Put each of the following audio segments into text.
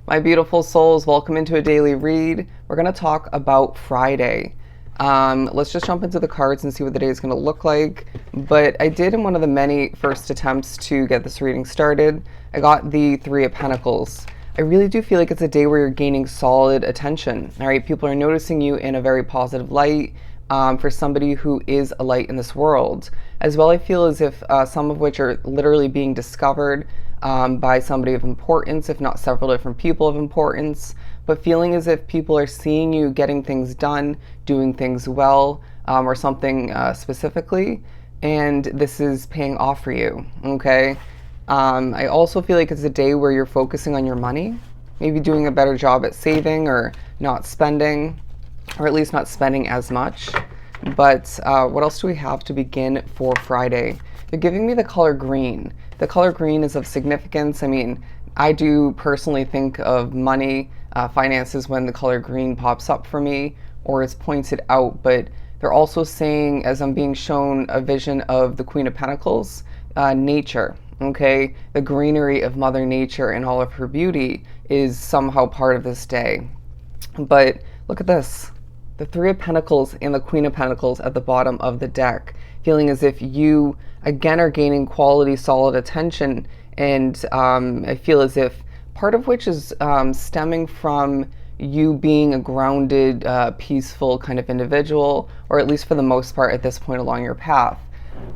My beautiful souls, welcome into a daily read. We're going to talk about Friday. Let's just jump into the cards and see what the day is going to look like. But I did, in one of the many first attempts to get this reading started, I got the Three of Pentacles. I really do feel like it's a day where you're gaining solid attention. All right, people are noticing you in a very positive light. For somebody who is a light in this world. As well, I feel as if some of which are literally being discovered by somebody of importance, if not several different people of importance, but feeling as if people are seeing you getting things done, doing things well, or something specifically, and this is paying off for you, okay? I also feel like it's a day where you're focusing on your money, maybe doing a better job at saving or not spending, or at least not spending as much. But what else do we have to begin for Friday? They're giving me the color green. The color green is of significance. I mean, I do personally think of money, finances when the color green pops up for me or is pointed out, but they're also saying, as I'm being shown a vision of the Queen of Pentacles, nature, okay? The greenery of Mother Nature and all of her beauty is somehow part of this day. But look at this. The Three of Pentacles and the Queen of Pentacles at the bottom of the deck, feeling as if you, again, are gaining quality, solid attention. And I feel as if part of which is stemming from you being a grounded, peaceful kind of individual, or at least for the most part at this point along your path.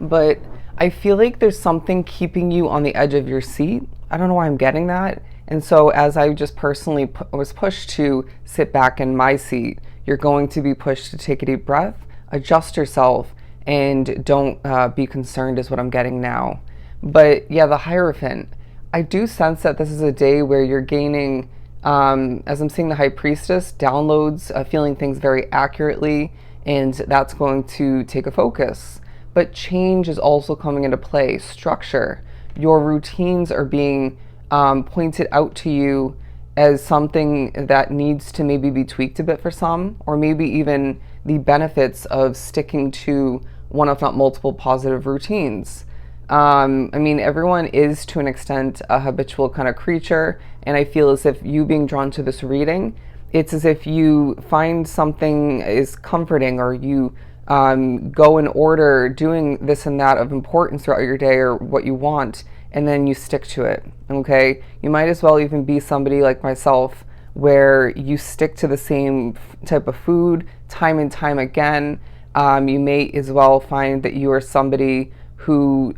But I feel like there's something keeping you on the edge of your seat. I don't know why I'm getting that. And so as I just personally was pushed to sit back in my seat, you're going to be pushed to take a deep breath, adjust yourself, and don't be concerned is what I'm getting now. But yeah, the Hierophant, I do sense that this is a day where you're gaining, as I'm seeing the High Priestess, downloads, feeling things very accurately, and that's going to take a focus. But change is also coming into play, structure. Your routines are being pointed out to you as something that needs to maybe be tweaked a bit for some, or maybe even the benefits of sticking to one, if not multiple, positive routines. I mean, everyone is to an extent a habitual kind of creature, and I feel as if you being drawn to this reading, it's as if you find something is comforting, or you go in order doing this and that of importance throughout your day, or what you want, and then you stick to it, okay? You might as well even be somebody like myself where you stick to the same type of food time and time again. You may as well find that you are somebody who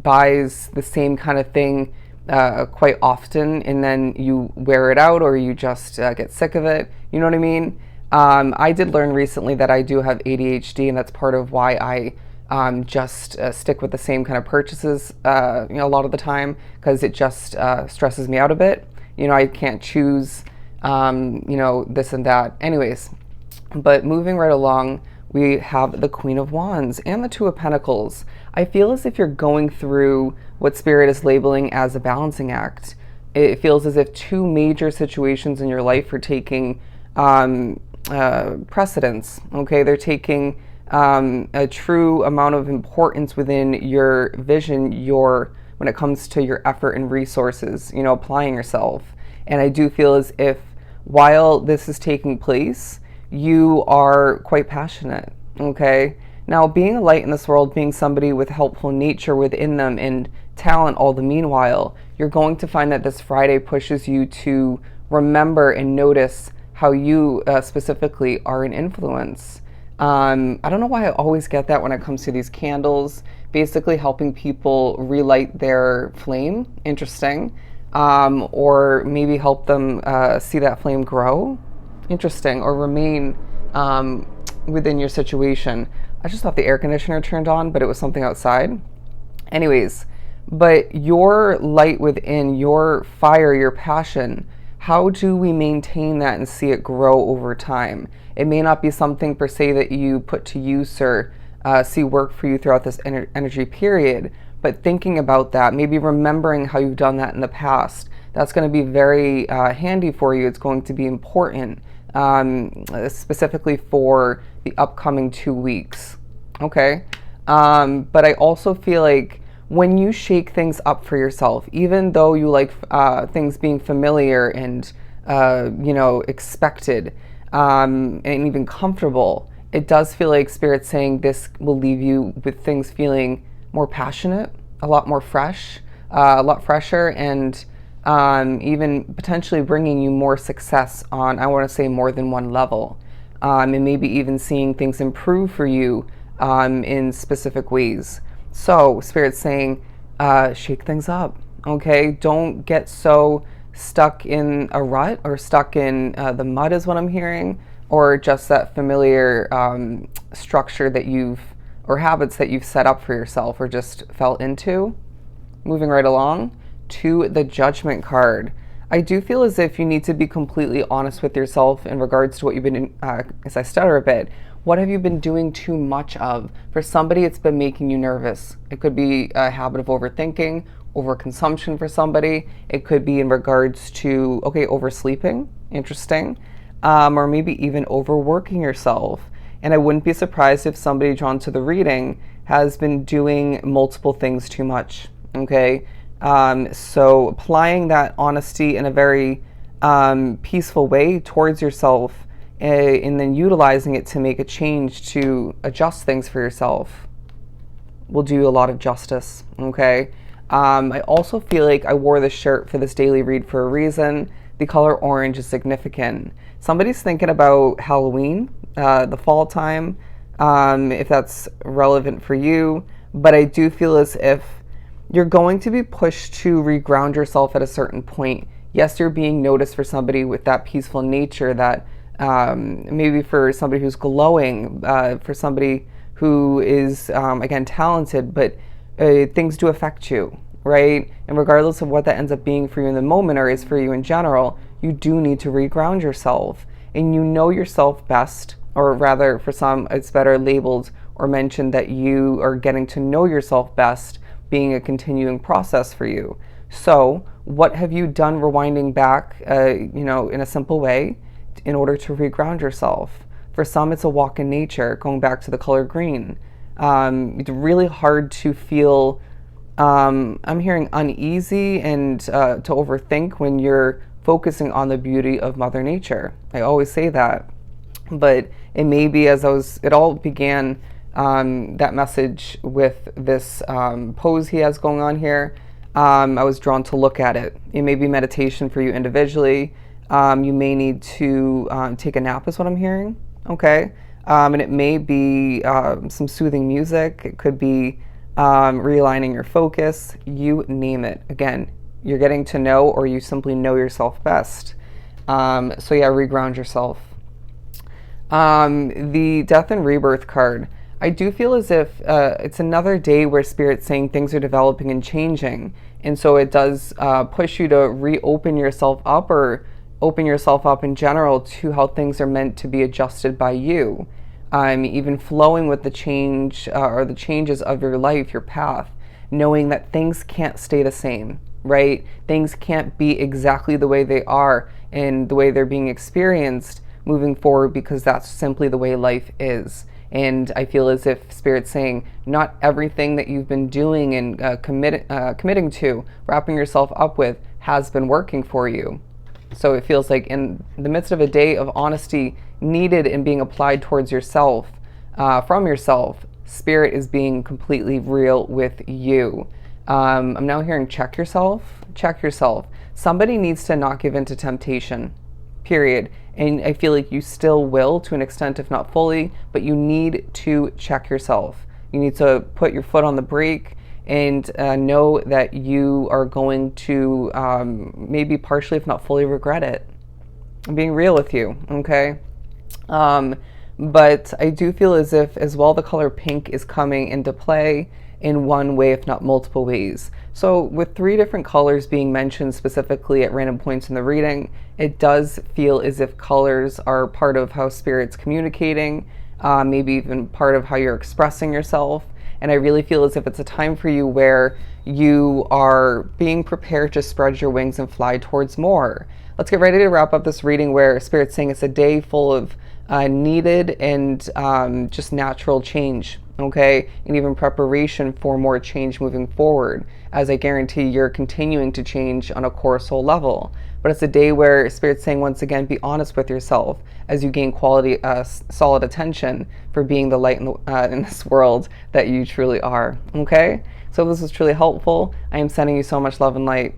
buys the same kind of thing quite often, and then you wear it out, or you just get sick of it. You know what I mean? I did learn recently that I do have ADHD, and that's part of why I just stick with the same kind of purchases, a lot of the time, because it just stresses me out a bit. I can't choose, this and that. Anyways, but moving right along, we have the Queen of Wands and the Two of Pentacles. I feel as if you're going through what Spirit is labeling as a balancing act. It feels as if two major situations in your life are taking precedence, okay? They're taking a true amount of importance within your vision, when it comes to your effort and resources, applying yourself. And I do feel as if while this is taking place, you are quite passionate, okay? Now, being a light in this world, being somebody with helpful nature within them and talent all the meanwhile, you're going to find that this Friday pushes you to remember and notice how you specifically are an influence. I don't know why I always get that when it comes to these candles, basically helping people relight their flame. Interesting. Or maybe help them see that flame grow. Interesting. Or remain within your situation. I just thought the air conditioner turned on, but it was something outside. Anyways, but your light within, your fire, your passion, how do we maintain that and see it grow over time? It may not be something per se that you put to use or see work for you throughout this energy period, but thinking about that, maybe remembering how you've done that in the past, that's going to be very handy for you. It's going to be important, specifically for the upcoming 2 weeks. Okay. But I also feel like when you shake things up for yourself, even though you like things being familiar and expected, and even comfortable, it does feel like Spirit's saying this will leave you with things feeling more passionate, a lot more fresh, a lot fresher, and even potentially bringing you more success on, I want to say, more than one level, and maybe even seeing things improve for you in specific ways. So Spirit's saying, shake things up, okay? Don't get so stuck in a rut or stuck in the mud is what I'm hearing, or just that familiar structure that or habits that you've set up for yourself or just fell into. Moving right along to the Judgment card. I do feel as if you need to be completely honest with yourself in regards to what you've been, as I stutter a bit, what have you been doing too much of? For somebody, it's been making you nervous. It could be a habit of overthinking, overconsumption for somebody. It could be in regards to, oversleeping, interesting, or maybe even overworking yourself. And I wouldn't be surprised if somebody drawn to the reading has been doing multiple things too much, okay? So applying that honesty in a very peaceful way towards yourself, and then utilizing it to make a change to adjust things for yourself will do you a lot of justice, okay? I also feel like I wore this shirt for this daily read for a reason. The color orange is significant. Somebody's thinking about Halloween, the fall time, if that's relevant for you, but I do feel as if you're going to be pushed to reground yourself at a certain point. Yes, you're being noticed for somebody with that peaceful nature, that maybe for somebody who's glowing, for somebody who is, again, talented, but things do affect you, right? And regardless of what that ends up being for you in the moment or is for you in general, you do need to reground yourself. And you know yourself best, or rather, for some, it's better labeled or mentioned that you are getting to know yourself best, being a continuing process for you. So what have you done rewinding back, in a simple way in order to reground yourself? For some, it's a walk in nature, going back to the color green. It's really hard to feel, I'm hearing uneasy and to overthink when you're focusing on the beauty of Mother Nature. I always say that. But it may be it all began, that message with this pose he has going on here. I was drawn to look at it. It may be meditation for you individually. You may need to take a nap is what I'm hearing, okay? And it may be some soothing music. It could be realigning your focus, you name it. Again, you're getting to know, or you simply know yourself best. So yeah, reground yourself. The Death and Rebirth card. I do feel as if it's another day where Spirit's saying things are developing and changing. And so it does push you to reopen yourself up, or open yourself up in general to how things are meant to be adjusted by you. Even flowing with the change or the changes of your life, your path, knowing that things can't stay the same, right? Things can't be exactly the way they are and the way they're being experienced moving forward, because that's simply the way life is. And I feel as if Spirit's saying not everything that you've been doing and committing to, wrapping yourself up with, has been working for you. So it feels like in the midst of a day of honesty needed and being applied towards yourself, from yourself, Spirit is being completely real with you. I'm now hearing check yourself. Somebody needs to not give in to temptation, period. And I feel like you still will to an extent, if not fully, but you need to check yourself. You need to put your foot on the brake and know that you are going to maybe partially, if not fully, regret it. I'm being real with you, okay? But I do feel as if, as well, the color pink is coming into play in one way, if not multiple ways. So with 3 different colors being mentioned specifically at random points in the reading, it does feel as if colors are part of how Spirit's communicating, maybe even part of how you're expressing yourself. And I really feel as if it's a time for you where you are being prepared to spread your wings and fly towards more. Let's get ready to wrap up this reading, where Spirit's saying it's a day full of needed and just natural change, okay, and even preparation for more change moving forward, as I guarantee you're continuing to change on a core soul level. But it's a day where Spirit's saying, once again, be honest with yourself as you gain quality, solid attention for being the light in this world that you truly are, okay? So if this was truly helpful, I am sending you so much love and light.